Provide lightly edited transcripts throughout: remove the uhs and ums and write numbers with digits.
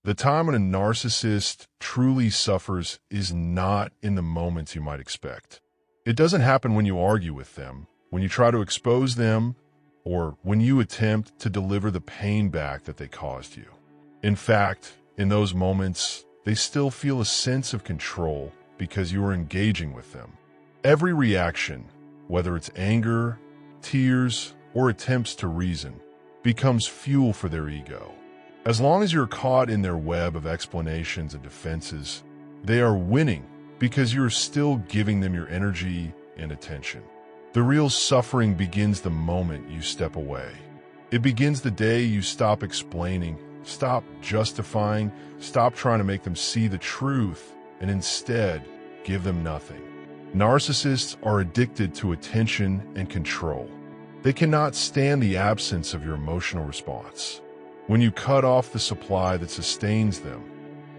The time when a narcissist truly suffers is not in the moments you might expect. It doesn't happen when you argue with them, when you try to expose them, or when you attempt to deliver the pain back that they caused you. In fact, in those moments, they still feel a sense of control because you are engaging with them. Every reaction, whether it's anger, tears, or attempts to reason, becomes fuel for their ego. As long as you're caught in their web of explanations and defenses, they are winning because you're still giving them your energy and attention. The real suffering begins the moment you step away. It begins the day you stop explaining, stop justifying, stop trying to make them see the truth, and instead give them nothing. Narcissists are addicted to attention and control. They cannot stand the absence of your emotional response. When you cut off the supply that sustains them,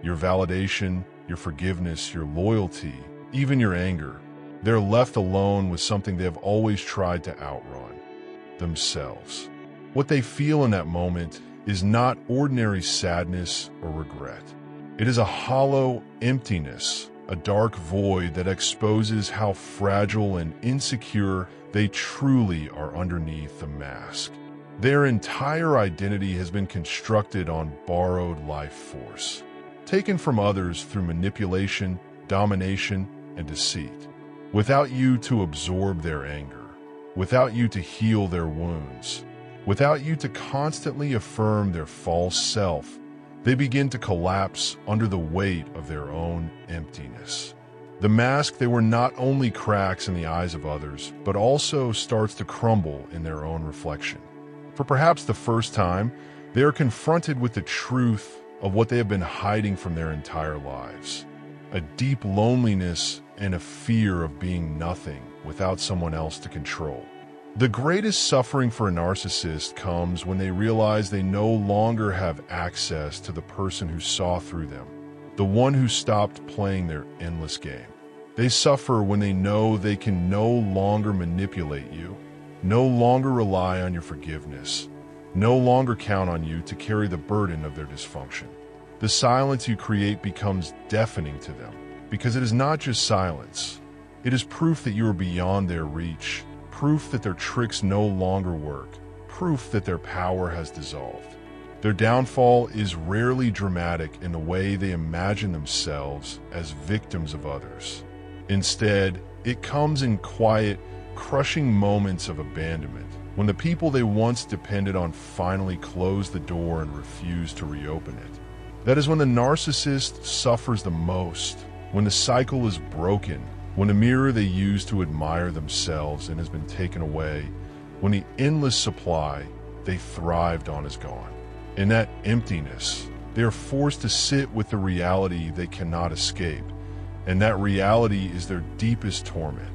your validation, your forgiveness, your loyalty, even your anger, they're left alone with something they have always tried to outrun: themselves. What they feel in that moment is not ordinary sadness or regret. It is a hollow emptiness, a dark void that exposes how fragile and insecure they truly are underneath the mask. Their entire identity has been constructed on borrowed life force, taken from others through manipulation, domination, and deceit. Without you to absorb their anger, without you to heal their wounds, without you to constantly affirm their false self, they begin to collapse under the weight of their own emptiness. The mask they were not only cracks in the eyes of others, but also starts to crumble in their own reflection. For perhaps the first time, they are confronted with the truth of what they have been hiding from their entire lives: a deep loneliness and a fear of being nothing without someone else to control. The greatest suffering for a narcissist comes when they realize they no longer have access to the person who saw through them, the one who stopped playing their endless game. They suffer when they know they can no longer manipulate you, no longer rely on your forgiveness, no longer count on you to carry the burden of their dysfunction. The silence you create becomes deafening to them, because it is not just silence. It is proof that you are beyond their reach, proof that their tricks no longer work, proof that their power has dissolved. Their downfall is rarely dramatic in the way they imagine themselves as victims of others. Instead, it comes in quiet, crushing moments of abandonment, when the people they once depended on finally close the door and refuse to reopen it. That is when the narcissist suffers the most, when the cycle is broken, when the mirror they used to admire themselves and has been taken away, when the endless supply they thrived on is gone. In that emptiness, they are forced to sit with the reality they cannot escape, and that reality is their deepest torment.